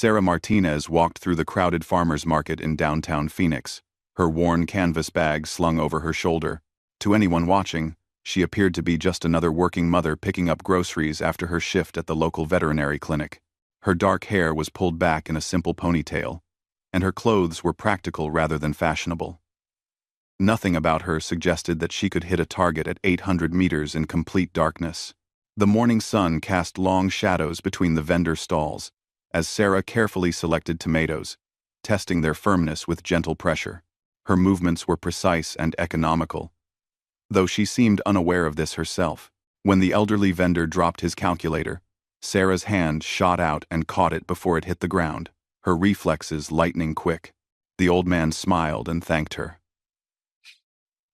Sarah Martinez walked through the crowded farmers market in downtown Phoenix, her worn canvas bag slung over her shoulder. To anyone watching, she appeared to be just another working mother picking up groceries after her shift at the local veterinary clinic. Her dark hair was pulled back in a simple ponytail, and her clothes were practical rather than fashionable. Nothing about her suggested that she could hit a target at 800 meters in complete darkness. The morning sun cast long shadows between the vendor stalls, as Sarah carefully selected tomatoes, testing their firmness with gentle pressure. Her movements were precise and economical, though she seemed unaware of this herself. When the elderly vendor dropped his calculator, Sarah's hand shot out and caught it before it hit the ground, her reflexes lightning quick. The old man smiled and thanked her,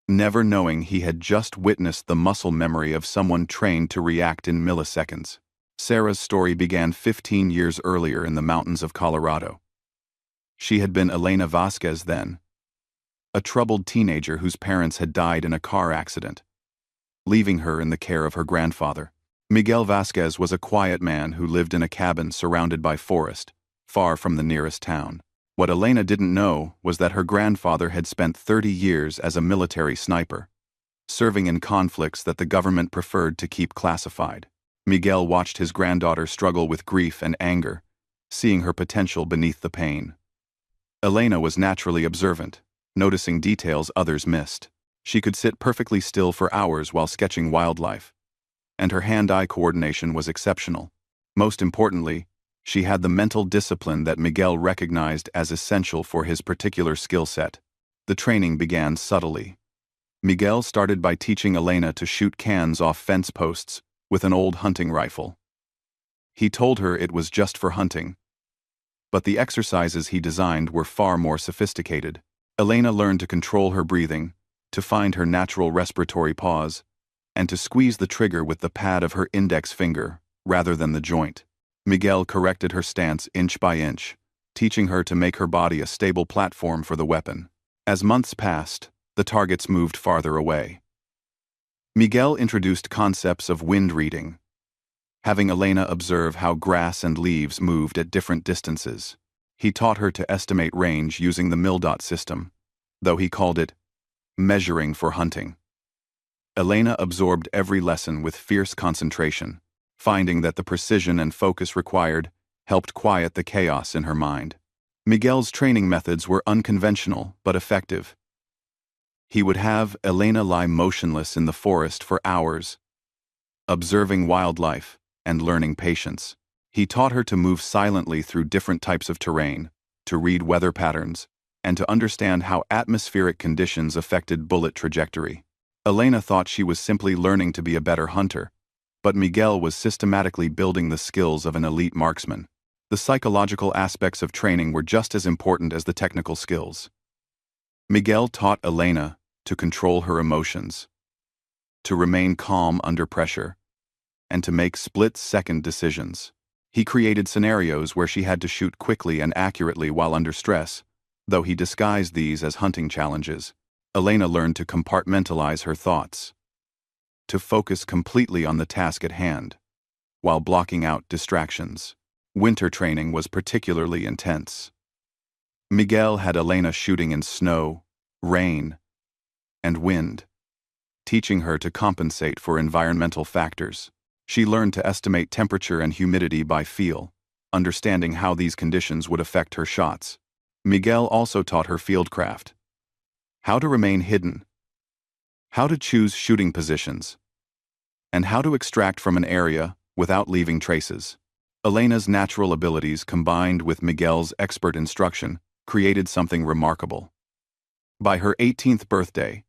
never knowing he had just witnessed the muscle memory of someone trained to react in milliseconds. Sarah's story began 15 years earlier in the mountains of Colorado. She had been Elena Vasquez then, a troubled teenager whose parents had died in a car accident, leaving her in the care of her grandfather. Miguel Vasquez was a quiet man who lived in a cabin surrounded by forest, far from the nearest town. What Elena didn't know was that her grandfather had spent 30 years as a military sniper, serving in conflicts that the government preferred to keep classified. Miguel watched his granddaughter struggle with grief and anger, seeing her potential beneath the pain. Elena was naturally observant, noticing details others missed. She could sit perfectly still for hours while sketching wildlife, and her hand-eye coordination was exceptional. Most importantly, she had the mental discipline that Miguel recognized as essential for his particular skill set. The training began subtly. Miguel started by teaching Elena to shoot cans off fence posts with an old hunting rifle. He told her it was just for hunting, but the exercises he designed were far more sophisticated. Elena learned to control her breathing, to find her natural respiratory pause, and to squeeze the trigger with the pad of her index finger rather than the joint. Miguel corrected her stance inch by inch, teaching her to make her body a stable platform for the weapon. As months passed, the targets moved farther away. Miguel introduced concepts of wind reading, having Elena observe how grass and leaves moved at different distances. He taught her to estimate range using the mildot system, though he called it measuring for hunting. Elena absorbed every lesson with fierce concentration, finding that the precision and focus required helped quiet the chaos in her mind. Miguel's training methods were unconventional but effective. He would have Elena lie motionless in the forest for hours, observing wildlife and learning patience. He taught her to move silently through different types of terrain, to read weather patterns, and to understand how atmospheric conditions affected bullet trajectory. Elena thought she was simply learning to be a better hunter, but Miguel was systematically building the skills of an elite marksman. The psychological aspects of training were just as important as the technical skills. Miguel taught Elena to control her emotions, to remain calm under pressure, and to make split-second decisions. He created scenarios where she had to shoot quickly and accurately while under stress, though he disguised these as hunting challenges. Elena learned to compartmentalize her thoughts, to focus completely on the task at hand, while blocking out distractions. Winter training was particularly intense. Miguel had Elena shooting in snow, rain, and wind, teaching her to compensate for environmental factors. She learned to estimate temperature and humidity by feel, understanding how these conditions would affect her shots. Miguel also taught her fieldcraft, how to remain hidden, how to choose shooting positions, and how to extract from an area without leaving traces. Elena's natural abilities combined with Miguel's expert instruction created something remarkable. By her 18th birthday,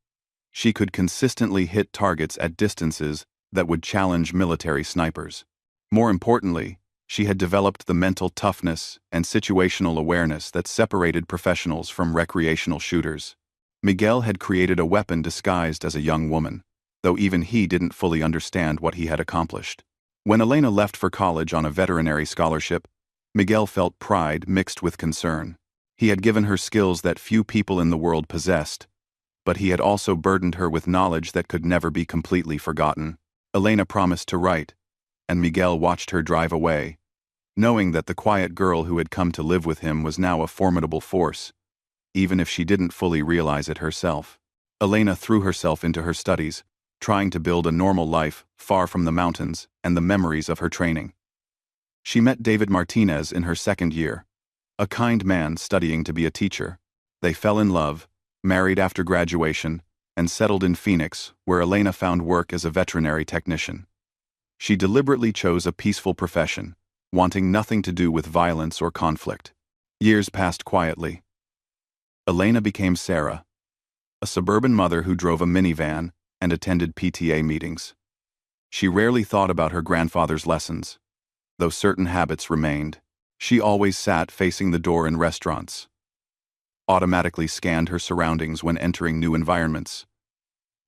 she could consistently hit targets at distances that would challenge military snipers. More importantly, she had developed the mental toughness and situational awareness that separated professionals from recreational shooters. Miguel had created a weapon disguised as a young woman, though even he didn't fully understand what he had accomplished. When Elena left for college on a veterinary scholarship, Miguel felt pride mixed with concern. He had given her skills that few people in the world possessed, but he had also burdened her with knowledge that could never be completely forgotten. Elena promised to write, and Miguel watched her drive away, knowing that the quiet girl who had come to live with him was now a formidable force, even if she didn't fully realize it herself. Elena threw herself into her studies, trying to build a normal life far from the mountains and the memories of her training. She met David Martinez in her second year, a kind man studying to be a teacher. They fell in love, married after graduation, and settled in Phoenix, where Elena found work as a veterinary technician. She deliberately chose a peaceful profession, wanting nothing to do with violence or conflict. Years passed quietly. Elena became Sarah, a suburban mother who drove a minivan and attended PTA meetings. She rarely thought about her grandfather's lessons, though certain habits remained. She always sat facing the door in restaurants, automatically scanned her surroundings when entering new environments,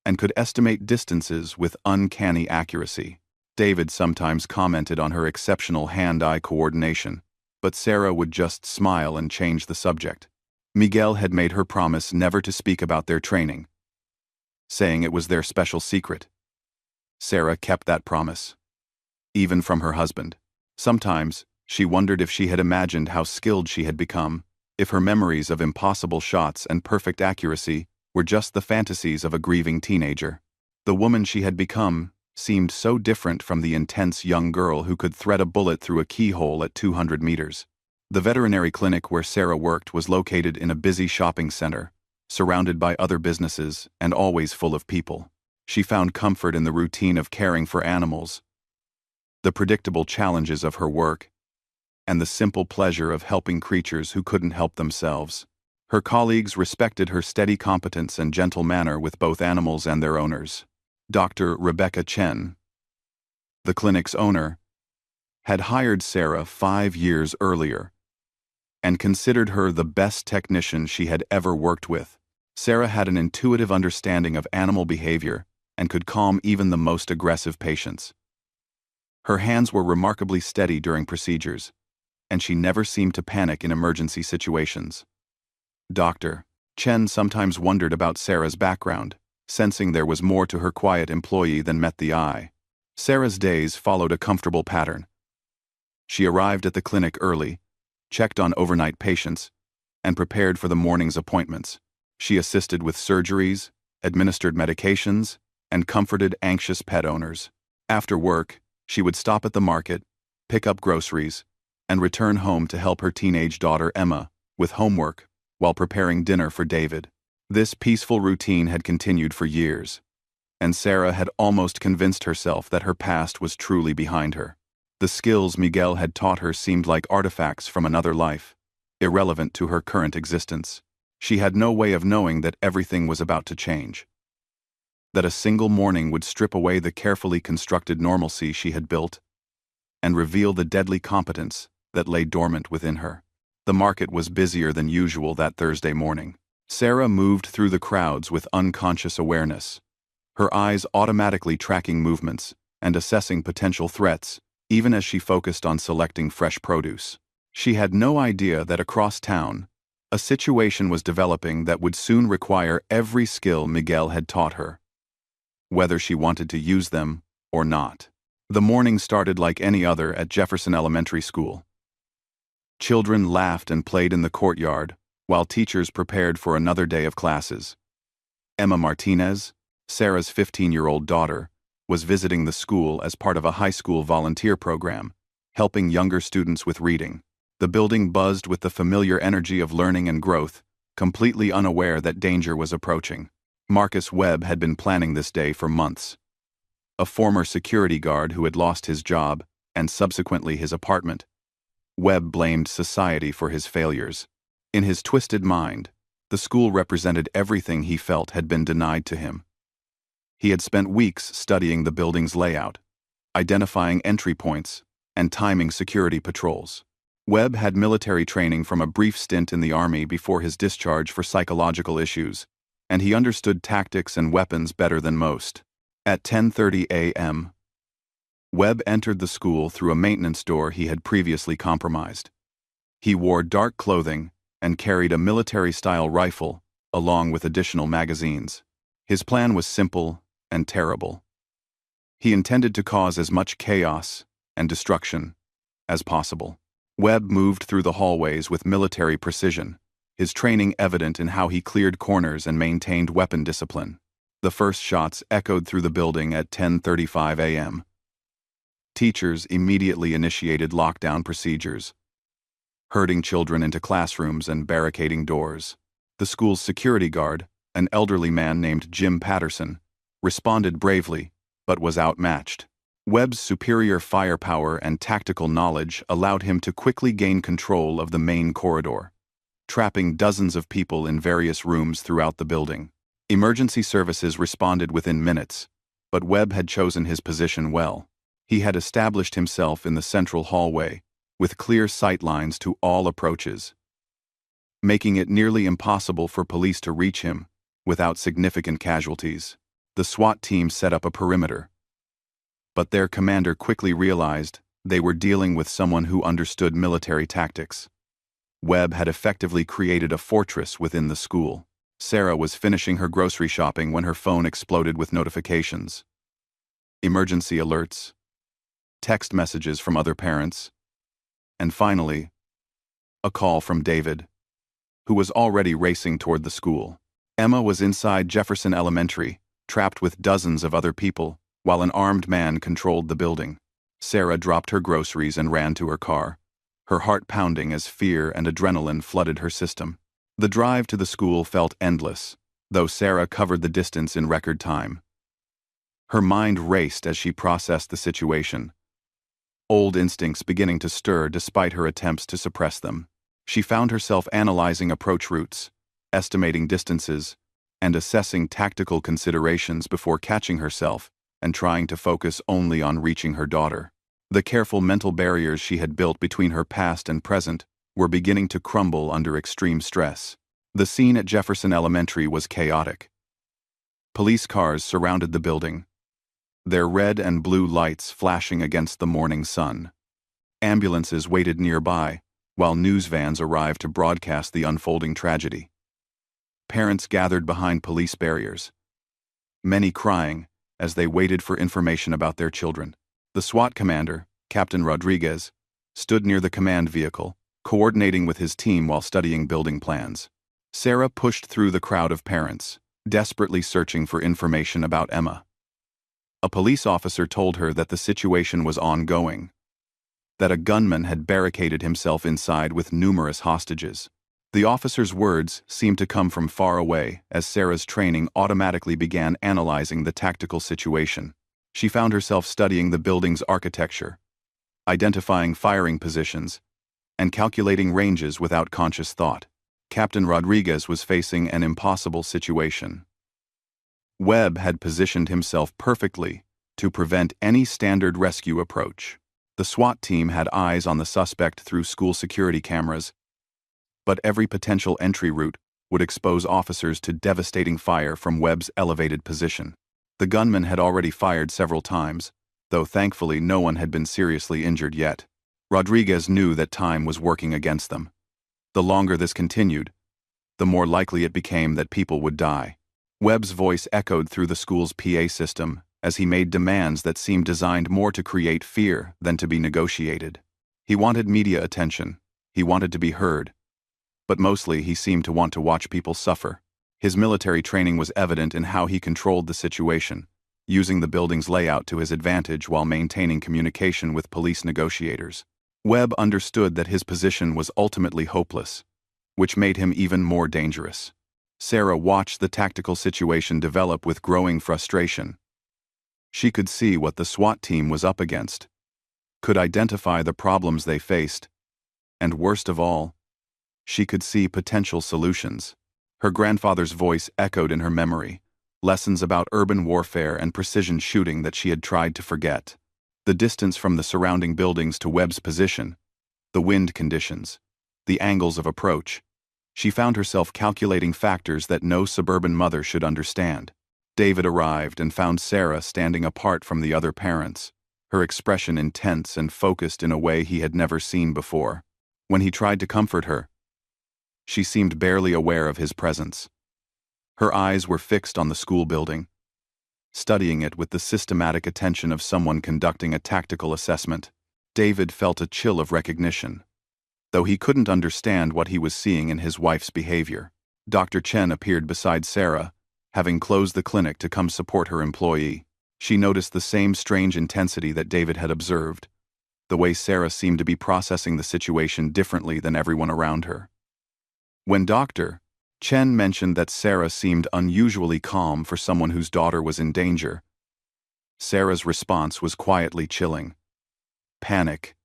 and could estimate distances with uncanny accuracy. David sometimes commented on her exceptional hand-eye coordination, but Sarah would just smile and change the subject. Miguel had made her promise never to speak about their training, saying it was their special secret. Sarah kept that promise, even from her husband. Sometimes, she wondered if she had imagined how skilled she had become, if her memories of impossible shots and perfect accuracy were just the fantasies of a grieving teenager. The woman she had become seemed so different from the intense young girl who could thread a bullet through a keyhole at 200 meters. The veterinary clinic where Sarah worked was located in a busy shopping center, surrounded by other businesses and always full of people. She found comfort in the routine of caring for animals, the predictable challenges of her work, and the simple pleasure of helping creatures who couldn't help themselves. Her colleagues respected her steady competence and gentle manner with both animals and their owners. Dr. Rebecca Chen, the clinic's owner, had hired Sarah 5 years earlier and considered her the best technician she had ever worked with. Sarah had an intuitive understanding of animal behavior and could calm even the most aggressive patients. Her hands were remarkably steady during procedures, and she never seemed to panic in emergency situations. Dr. Chen sometimes wondered about Sarah's background, sensing there was more to her quiet employee than met the eye. Sarah's days followed a comfortable pattern. She arrived at the clinic early, checked on overnight patients, and prepared for the morning's appointments. She assisted with surgeries, administered medications, and comforted anxious pet owners. After work, she would stop at the market, pick up groceries, and return home to help her teenage daughter Emma with homework while preparing dinner for David. This peaceful routine had continued for years, and Sarah had almost convinced herself that her past was truly behind her. The skills Miguel had taught her seemed like artifacts from another life, irrelevant to her current existence. She had no way of knowing that everything was about to change, that a single morning would strip away the carefully constructed normalcy she had built and reveal the deadly competence that lay dormant within her. The market was busier than usual that Thursday morning. Sarah moved through the crowds with unconscious awareness, her eyes automatically tracking movements and assessing potential threats, even as she focused on selecting fresh produce. She had no idea that across town, a situation was developing that would soon require every skill Miguel had taught her, whether she wanted to use them or not. The morning started like any other at Jefferson Elementary School. Children laughed and played in the courtyard, while teachers prepared for another day of classes. Emma Martinez, Sarah's 15-year-old daughter, was visiting the school as part of a high school volunteer program, helping younger students with reading. The building buzzed with the familiar energy of learning and growth, completely unaware that danger was approaching. Marcus Webb had been planning this day for months. A former security guard who had lost his job, and subsequently his apartment, Webb blamed society for his failures. In his twisted mind, the school represented everything he felt had been denied to him. He had spent weeks studying the building's layout, identifying entry points, and timing security patrols. Webb had military training from a brief stint in the Army before his discharge for psychological issues, and he understood tactics and weapons better than most. At 10:30 a.m., Webb entered the school through a maintenance door he had previously compromised. He wore dark clothing and carried a military-style rifle along with additional magazines. His plan was simple and terrible. He intended to cause as much chaos and destruction as possible. Webb moved through the hallways with military precision, his training evident in how he cleared corners and maintained weapon discipline. The first shots echoed through the building at 10:35 a.m. Teachers immediately initiated lockdown procedures, herding children into classrooms and barricading doors. The school's security guard, an elderly man named Jim Patterson, responded bravely, but was outmatched. Webb's superior firepower and tactical knowledge allowed him to quickly gain control of the main corridor, trapping dozens of people in various rooms throughout the building. Emergency services responded within minutes, but Webb had chosen his position well. He had established himself in the central hallway, with clear sight lines to all approaches, making it nearly impossible for police to reach him without significant casualties. The SWAT team set up a perimeter, but their commander quickly realized they were dealing with someone who understood military tactics. Webb had effectively created a fortress within the school. Sarah was finishing her grocery shopping when her phone exploded with notifications. Emergency alerts, text messages from other parents, and finally, a call from David, who was already racing toward the school. Emma was inside Jefferson Elementary, trapped with dozens of other people, while an armed man controlled the building. Sarah dropped her groceries and ran to her car, her heart pounding as fear and adrenaline flooded her system. The drive to the school felt endless, though Sarah covered the distance in record time. Her mind raced as she processed the situation, old instincts beginning to stir despite her attempts to suppress them. She found herself analyzing approach routes, estimating distances, and assessing tactical considerations before catching herself and trying to focus only on reaching her daughter. The careful mental barriers she had built between her past and present were beginning to crumble under extreme stress. The scene at Jefferson Elementary was chaotic. Police cars surrounded the building, their red and blue lights flashing against the morning sun. Ambulances waited nearby, while news vans arrived to broadcast the unfolding tragedy. Parents gathered behind police barriers, many crying as they waited for information about their children. The SWAT commander, Captain Rodriguez, stood near the command vehicle, coordinating with his team while studying building plans. Sarah pushed through the crowd of parents, desperately searching for information about Emma. A police officer told her that the situation was ongoing, that a gunman had barricaded himself inside with numerous hostages. The officer's words seemed to come from far away as Sarah's training automatically began analyzing the tactical situation. She found herself studying the building's architecture, identifying firing positions, and calculating ranges without conscious thought. Captain Rodriguez was facing an impossible situation. Webb had positioned himself perfectly to prevent any standard rescue approach. The SWAT team had eyes on the suspect through school security cameras, but every potential entry route would expose officers to devastating fire from Webb's elevated position. The gunman had already fired several times, though thankfully no one had been seriously injured yet. Rodriguez knew that time was working against them. The longer this continued, the more likely it became that people would die. Webb's voice echoed through the school's PA system as he made demands that seemed designed more to create fear than to be negotiated. He wanted media attention, he wanted to be heard, but mostly he seemed to want to watch people suffer. His military training was evident in how he controlled the situation, using the building's layout to his advantage while maintaining communication with police negotiators. Webb understood that his position was ultimately hopeless, which made him even more dangerous. Sarah watched the tactical situation develop with growing frustration. She could see what the SWAT team was up against, could identify the problems they faced, and worst of all, she could see potential solutions. Her grandfather's voice echoed in her memory, lessons about urban warfare and precision shooting that she had tried to forget. The distance from the surrounding buildings to Webb's position, the wind conditions, the angles of approach. She found herself calculating factors that no suburban mother should understand. David arrived and found Sarah standing apart from the other parents, her expression intense and focused in a way he had never seen before. When he tried to comfort her, she seemed barely aware of his presence. Her eyes were fixed on the school building, studying it with the systematic attention of someone conducting a tactical assessment. David felt a chill of recognition, though he couldn't understand what he was seeing in his wife's behavior. Dr. Chen appeared beside Sarah, having closed the clinic to come support her employee. She noticed the same strange intensity that David had observed, the way Sarah seemed to be processing the situation differently than everyone around her. When Dr. Chen mentioned that Sarah seemed unusually calm for someone whose daughter was in danger, Sarah's response was quietly chilling. Panic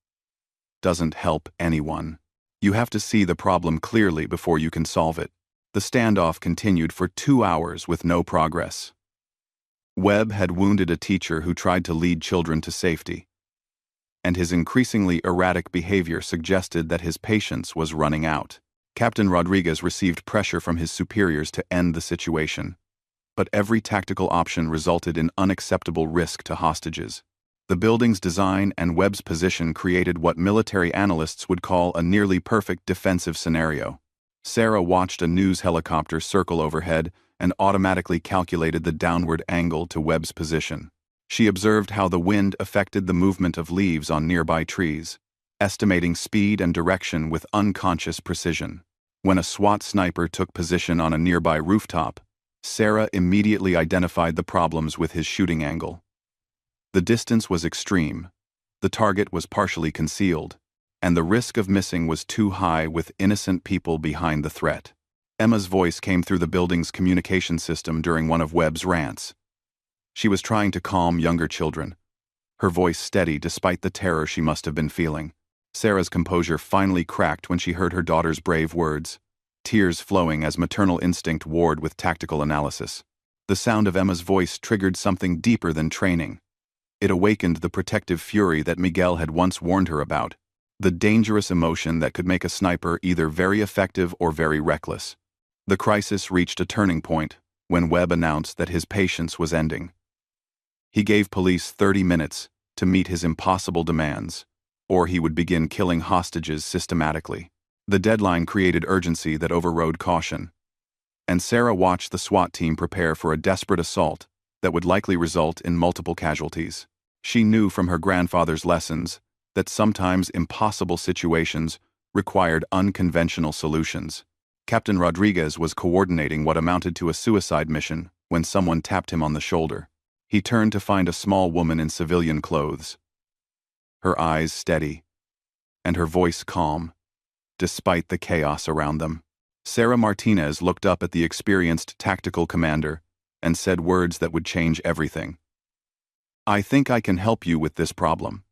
doesn't help anyone. You have to see the problem clearly before you can solve it. The standoff continued for 2 hours with no progress. Webb had wounded a teacher who tried to lead children to safety, and his increasingly erratic behavior suggested that his patience was running out. Captain Rodriguez received pressure from his superiors to end the situation, but every tactical option resulted in unacceptable risk to hostages. The building's design and Webb's position created what military analysts would call a nearly perfect defensive scenario. Sarah watched a news helicopter circle overhead and automatically calculated the downward angle to Webb's position. She observed how the wind affected the movement of leaves on nearby trees, estimating speed and direction with unconscious precision. When a SWAT sniper took position on a nearby rooftop, Sarah immediately identified the problems with his shooting angle. The distance was extreme, the target was partially concealed, and the risk of missing was too high with innocent people behind the threat. Emma's voice came through the building's communication system during one of Webb's rants. She was trying to calm younger children, her voice steady despite the terror she must have been feeling. Sarah's composure finally cracked when she heard her daughter's brave words, tears flowing as maternal instinct warred with tactical analysis. The sound of Emma's voice triggered something deeper than training. It awakened the protective fury that Miguel had once warned her about, the dangerous emotion that could make a sniper either very effective or very reckless. The crisis reached a turning point when Webb announced that his patience was ending. He gave police 30 minutes to meet his impossible demands, or he would begin killing hostages systematically. The deadline created urgency that overrode caution, and Sarah watched the SWAT team prepare for a desperate assault that would likely result in multiple casualties. She knew from her grandfather's lessons that sometimes impossible situations required unconventional solutions. Captain Rodriguez was coordinating what amounted to a suicide mission when someone tapped him on the shoulder. He turned to find a small woman in civilian clothes, her eyes steady, and her voice calm, despite the chaos around them. Sarah Martinez looked up at the experienced tactical commander and said words that would change everything. "I think I can help you with this problem."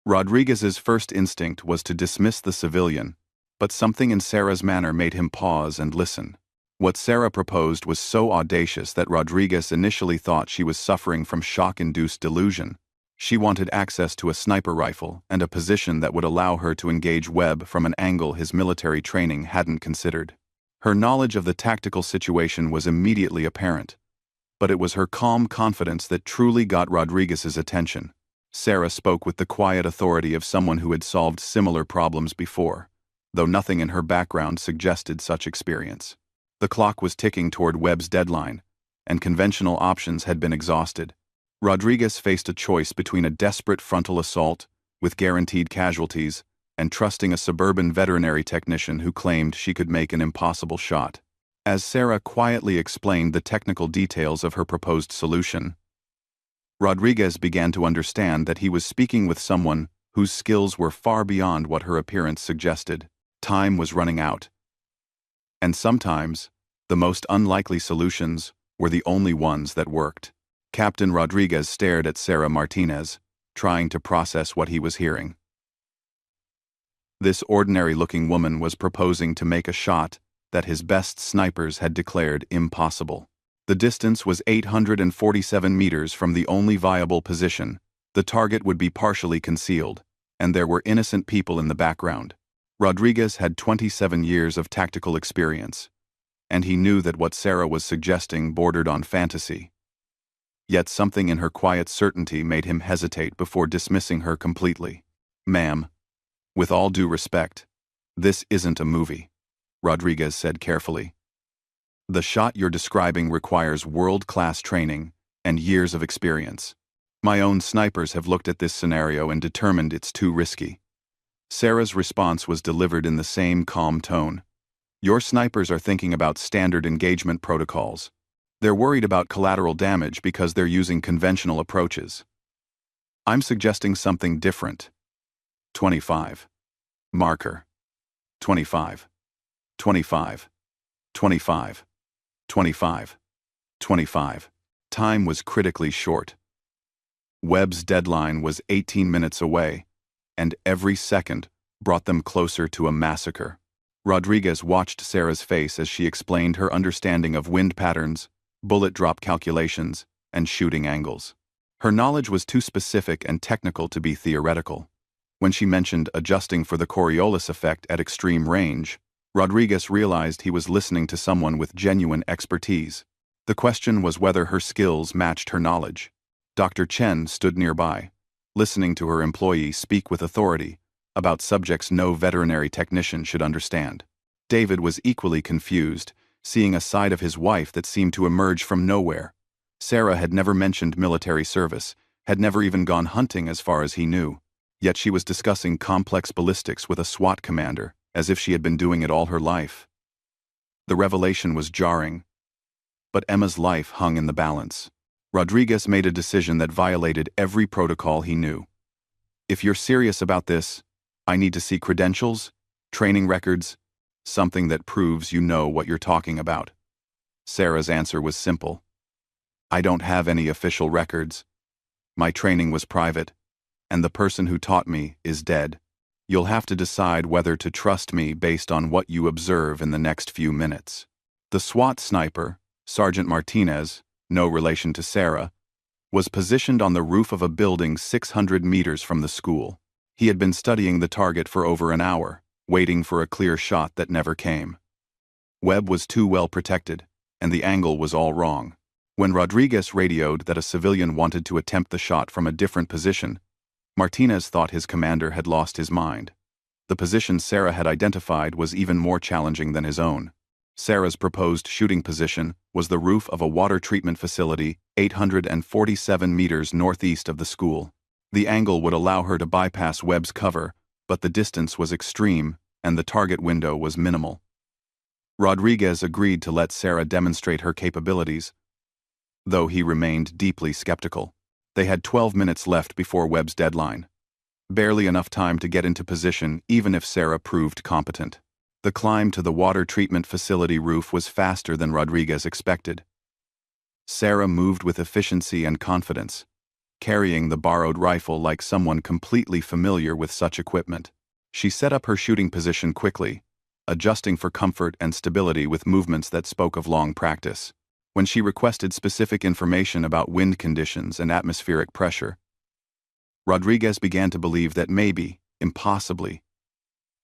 Rodriguez's first instinct was to dismiss the civilian, but something in Sarah's manner made him pause and listen. What Sarah proposed was so audacious that Rodriguez initially thought she was suffering from shock-induced delusion. She wanted access to a sniper rifle and a position that would allow her to engage Webb from an angle his military training hadn't considered. Her knowledge of the tactical situation was immediately apparent, but it was her calm confidence that truly got Rodriguez's attention. Sarah spoke with the quiet authority of someone who had solved similar problems before, though nothing in her background suggested such experience. The clock was ticking toward Webb's deadline, and conventional options had been exhausted. Rodriguez faced a choice between a desperate frontal assault, with guaranteed casualties, and trusting a suburban veterinary technician who claimed she could make an impossible shot. As Sarah quietly explained the technical details of her proposed solution, Rodriguez began to understand that he was speaking with someone whose skills were far beyond what her appearance suggested. Time was running out, and sometimes the most unlikely solutions were the only ones that worked. Captain Rodriguez stared at Sarah Martinez, trying to process what he was hearing. This ordinary-looking woman was proposing to make a shot that his best snipers had declared impossible. The distance was 847 meters from the only viable position. The target would be partially concealed, and there were innocent people in the background. Rodriguez had 27 years of tactical experience, and he knew that what Sarah was suggesting bordered on fantasy. Yet something in her quiet certainty made him hesitate before dismissing her completely. "Ma'am, with all due respect, this isn't a movie," Rodriguez said carefully. "The shot you're describing requires world-class training and years of experience. My own snipers have looked at this scenario and determined it's too risky. Sarah's response was delivered in the same calm tone. Your snipers are thinking about standard engagement protocols. They're worried about collateral damage because they're using conventional approaches. I'm suggesting something different. 25. Marker. 25. 25. 25. 25. 25. Time was critically short. Webb's deadline was 18 minutes away, and every second brought them closer to a massacre. Rodriguez watched Sarah's face as she explained her understanding of wind patterns, bullet drop calculations, and shooting angles. Her knowledge was too specific and technical to be theoretical. When she mentioned adjusting for the Coriolis effect at extreme range, Rodriguez realized he was listening to someone with genuine expertise. The question was whether her skills matched her knowledge. Dr. Chen stood nearby, listening to her employee speak with authority about subjects no veterinary technician should understand. David was equally confused, seeing a side of his wife that seemed to emerge from nowhere. Sarah had never mentioned military service, had never even gone hunting as far as he knew, yet she was discussing complex ballistics with a SWAT commander, as if she had been doing it all her life. The revelation was jarring, but Emma's life hung in the balance. Rodriguez made a decision that violated every protocol he knew. If you're serious about this, I need to see credentials, training records, something that proves you know what you're talking about. Sarah's answer was simple. I don't have any official records. My training was private, and the person who taught me is dead. You'll have to decide whether to trust me based on what you observe in the next few minutes. The SWAT sniper, Sergeant Martinez, no relation to Sarah, was positioned on the roof of a building 600 meters from the school. He had been studying the target for over an hour, waiting for a clear shot that never came. Webb was too well protected, and the angle was all wrong. When Rodriguez radioed that a civilian wanted to attempt the shot from a different position, Martinez thought his commander had lost his mind. The position Sarah had identified was even more challenging than his own. Sarah's proposed shooting position was the roof of a water treatment facility 847 meters northeast of the school. The angle would allow her to bypass Webb's cover, but the distance was extreme and the target window was minimal. Rodriguez agreed to let Sarah demonstrate her capabilities, though he remained deeply skeptical. They had 12 minutes left before Webb's deadline. Barely enough time to get into position even if Sarah proved competent. The climb to the water treatment facility roof was faster than Rodriguez expected. Sarah moved with efficiency and confidence, carrying the borrowed rifle like someone completely familiar with such equipment. She set up her shooting position quickly, adjusting for comfort and stability with movements that spoke of long practice. When she requested specific information about wind conditions and atmospheric pressure, Rodriguez began to believe that maybe, impossibly,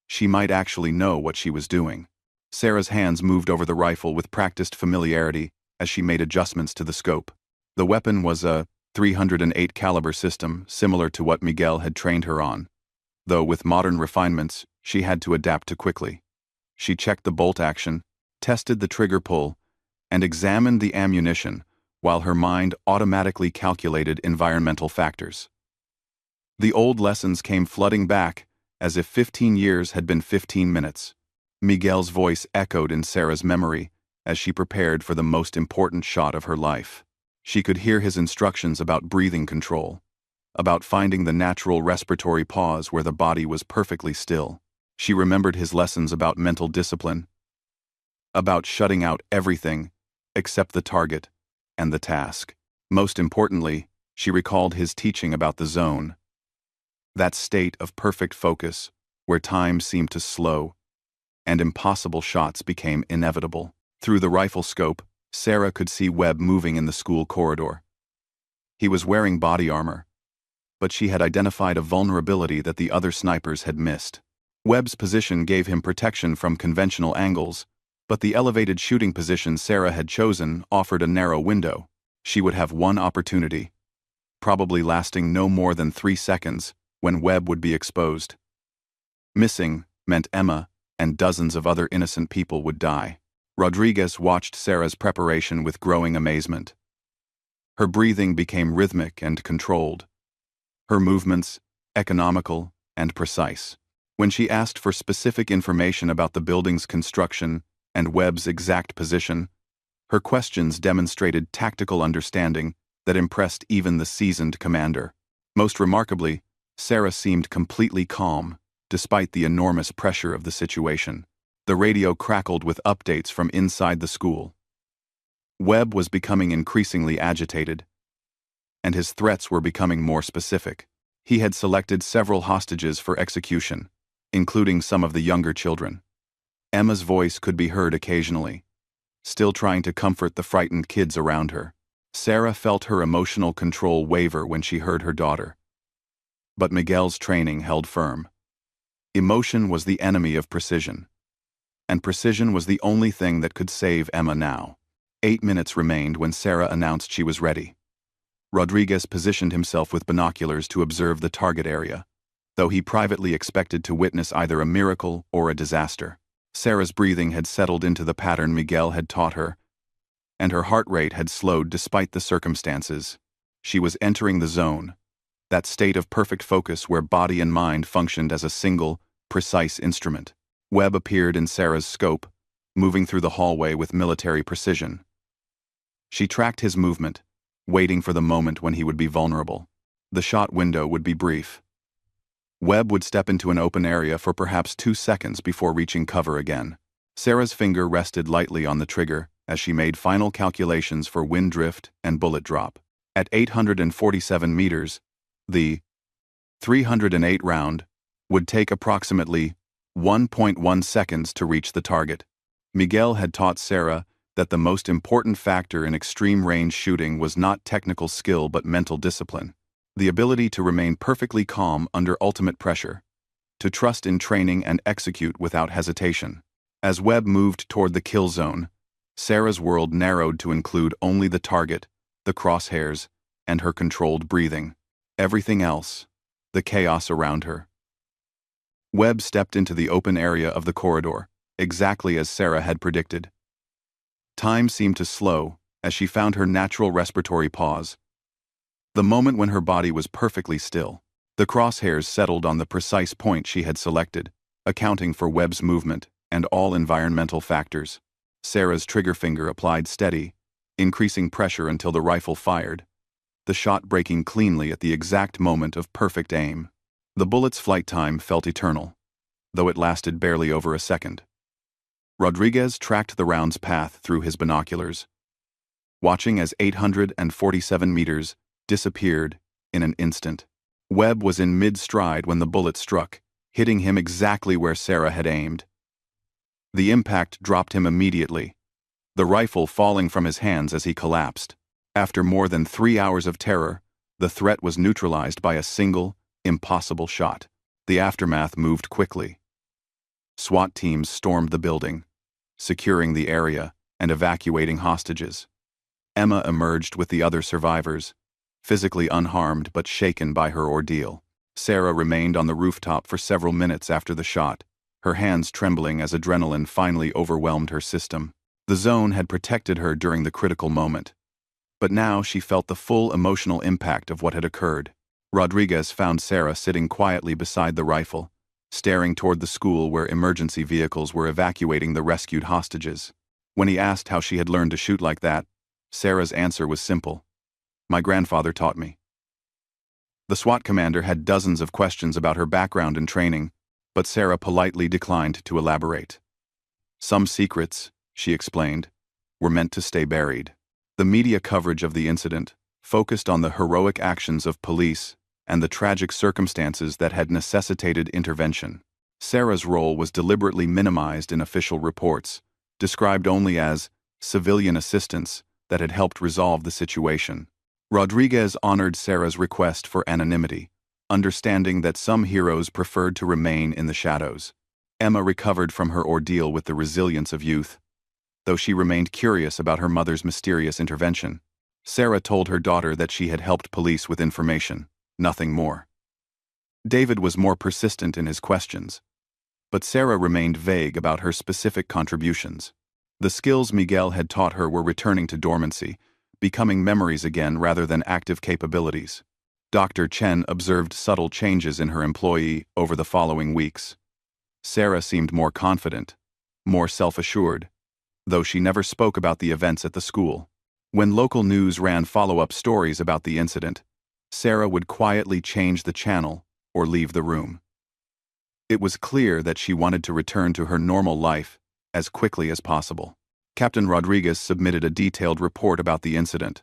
she might actually know what she was doing. Sarah's hands moved over the rifle with practiced familiarity as she made adjustments to the scope. The weapon was a .308 caliber system similar to what Miguel had trained her on, though with modern refinements she had to adapt to quickly. She checked the bolt action, tested the trigger pull, and examined the ammunition while her mind automatically calculated environmental factors. The old lessons came flooding back as if 15 years had been 15 minutes. Miguel's voice echoed in Sarah's memory as she prepared for the most important shot of her life. She could hear his instructions about breathing control, about finding the natural respiratory pause where the body was perfectly still. She remembered his lessons about mental discipline, about shutting out everything except the target and the task. Most importantly, she recalled his teaching about the zone, that state of perfect focus where time seemed to slow and impossible shots became inevitable. Through the rifle scope, Sarah could see Webb moving in the school corridor. He was wearing body armor, but she had identified a vulnerability that the other snipers had missed. Webb's position gave him protection from conventional angles, but the elevated shooting position Sarah had chosen offered a narrow window. She would have one opportunity, probably lasting no more than 3 seconds, when Webb would be exposed. Missing meant Emma and dozens of other innocent people would die. Rodriguez watched Sarah's preparation with growing amazement. Her breathing became rhythmic and controlled. Her movements, economical and precise. When she asked for specific information about the building's construction and Webb's exact position, her questions demonstrated tactical understanding that impressed even the seasoned commander. Most remarkably, Sarah seemed completely calm, despite the enormous pressure of the situation. The radio crackled with updates from inside the school. Webb was becoming increasingly agitated, and his threats were becoming more specific. He had selected several hostages for execution, including some of the younger children. Emma's voice could be heard occasionally, still trying to comfort the frightened kids around her. Sarah felt her emotional control waver when she heard her daughter. But Miguel's training held firm. Emotion was the enemy of precision, and precision was the only thing that could save Emma now. 8 minutes remained when Sarah announced she was ready. Rodriguez positioned himself with binoculars to observe the target area, though he privately expected to witness either a miracle or a disaster. Sarah's breathing had settled into the pattern Miguel had taught her, and her heart rate had slowed despite the circumstances. She was entering the zone, that state of perfect focus where body and mind functioned as a single, precise instrument. Webb appeared in Sarah's scope, moving through the hallway with military precision. She tracked his movement, waiting for the moment when he would be vulnerable. The shot window would be brief. Webb would step into an open area for perhaps 2 seconds before reaching cover again. Sarah's finger rested lightly on the trigger as she made final calculations for wind drift and bullet drop. At 847 meters, the 308 round would take approximately 1.1 seconds to reach the target. Miguel had taught Sarah that the most important factor in extreme range shooting was not technical skill but mental discipline. The ability to remain perfectly calm under ultimate pressure, to trust in training and execute without hesitation. As Webb moved toward the kill zone, Sarah's world narrowed to include only the target, the crosshairs, and her controlled breathing. Everything else, the chaos around her. Webb stepped into the open area of the corridor, exactly as Sarah had predicted. Time seemed to slow as she found her natural respiratory pause. The moment when her body was perfectly still. The crosshairs settled on the precise point she had selected, accounting for Webb's movement and all environmental factors. Sarah's trigger finger applied steady, increasing pressure until the rifle fired, the shot breaking cleanly at the exact moment of perfect aim. The bullet's flight time felt eternal, though it lasted barely over a second. Rodriguez tracked the round's path through his binoculars, watching as 847 meters disappeared in an instant. Webb was in mid-stride when the bullet struck, hitting him exactly where Sarah had aimed. The impact dropped him immediately, the rifle falling from his hands as he collapsed. After more than 3 hours of terror, the threat was neutralized by a single, impossible shot. The aftermath moved quickly. SWAT teams stormed the building, securing the area and evacuating hostages. Emma emerged with the other survivors, physically unharmed but shaken by her ordeal. Sarah remained on the rooftop for several minutes after the shot, her hands trembling as adrenaline finally overwhelmed her system. The zone had protected her during the critical moment, but now she felt the full emotional impact of what had occurred. Rodriguez found Sarah sitting quietly beside the rifle, staring toward the school where emergency vehicles were evacuating the rescued hostages. When he asked how she had learned to shoot like that, Sarah's answer was simple. "My grandfather taught me." The SWAT commander had dozens of questions about her background and training, but Sarah politely declined to elaborate. "Some secrets," she explained, "were meant to stay buried." The media coverage of the incident focused on the heroic actions of police and the tragic circumstances that had necessitated intervention. Sarah's role was deliberately minimized in official reports, described only as civilian assistance that had helped resolve the situation. Rodriguez honored Sarah's request for anonymity, understanding that some heroes preferred to remain in the shadows. Emma recovered from her ordeal with the resilience of youth, though she remained curious about her mother's mysterious intervention. Sarah told her daughter that she had helped police with information, nothing more. David was more persistent in his questions, but Sarah remained vague about her specific contributions. The skills Miguel had taught her were returning to dormancy, becoming memories again rather than active capabilities. Dr. Chen observed subtle changes in her employee over the following weeks. Sarah seemed more confident, more self-assured, though she never spoke about the events at the school. When local news ran follow-up stories about the incident, Sarah would quietly change the channel or leave the room. It was clear that she wanted to return to her normal life as quickly as possible. Captain Rodriguez submitted a detailed report about the incident,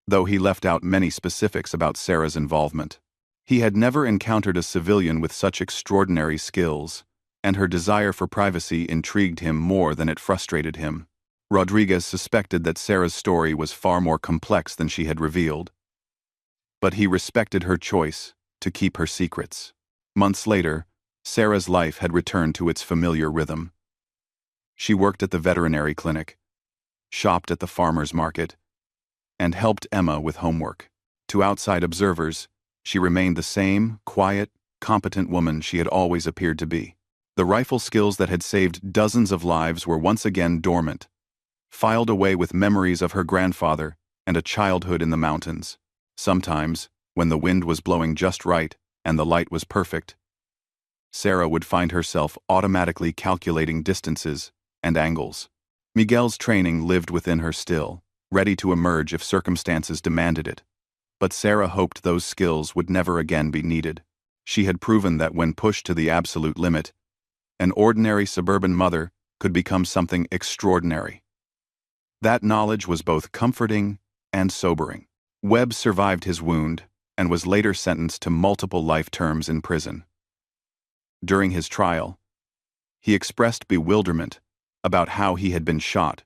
though he left out many specifics about Sarah's involvement. He had never encountered a civilian with such extraordinary skills, and her desire for privacy intrigued him more than it frustrated him. Rodriguez suspected that Sarah's story was far more complex than she had revealed, but he respected her choice to keep her secrets. Months later, Sarah's life had returned to its familiar rhythm. She worked at the veterinary clinic, shopped at the farmer's market, and helped Emma with homework. To outside observers, she remained the same, quiet, competent woman she had always appeared to be. The rifle skills that had saved dozens of lives were once again dormant, filed away with memories of her grandfather and a childhood in the mountains. Sometimes, when the wind was blowing just right and the light was perfect, Sarah would find herself automatically calculating distances and angles. Miguel's training lived within her still, ready to emerge if circumstances demanded it. But Sarah hoped those skills would never again be needed. She had proven that when pushed to the absolute limit, an ordinary suburban mother could become something extraordinary. That knowledge was both comforting and sobering. Webb survived his wound and was later sentenced to multiple life terms in prison. During his trial, he expressed bewilderment about how he had been shot,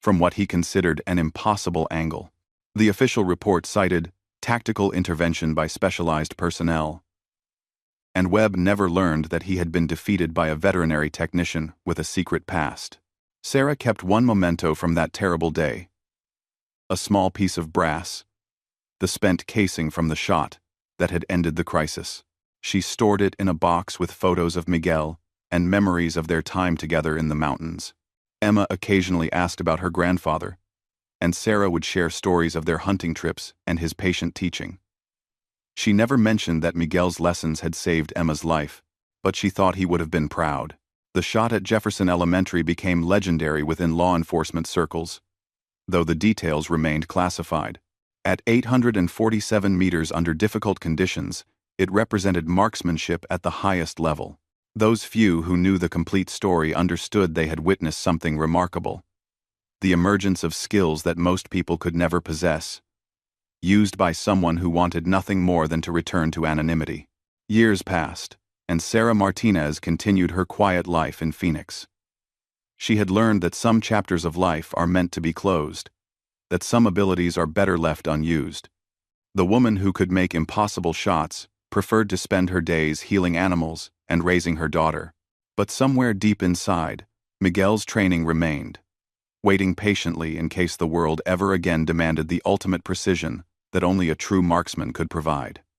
from what he considered an impossible angle. The official report cited tactical intervention by specialized personnel, and Webb never learned that he had been defeated by a veterinary technician with a secret past. Sarah kept one memento from that terrible day: a small piece of brass, the spent casing from the shot that had ended the crisis. She stored it in a box with photos of Miguel and memories of their time together in the mountains. Emma occasionally asked about her grandfather, and Sarah would share stories of their hunting trips and his patient teaching. She never mentioned that Miguel's lessons had saved Emma's life, but she thought he would have been proud. The shot at Jefferson Elementary became legendary within law enforcement circles, though the details remained classified. At 847 meters under difficult conditions, it represented marksmanship at the highest level. Those few who knew the complete story understood they had witnessed something remarkable: the emergence of skills that most people could never possess, used by someone who wanted nothing more than to return to anonymity. Years passed, and Sarah Martinez continued her quiet life in Phoenix. She had learned that some chapters of life are meant to be closed, that some abilities are better left unused. The woman who could make impossible shots preferred to spend her days healing animals and raising her daughter. But somewhere deep inside, Miguel's training remained, waiting patiently in case the world ever again demanded the ultimate precision that only a true marksman could provide.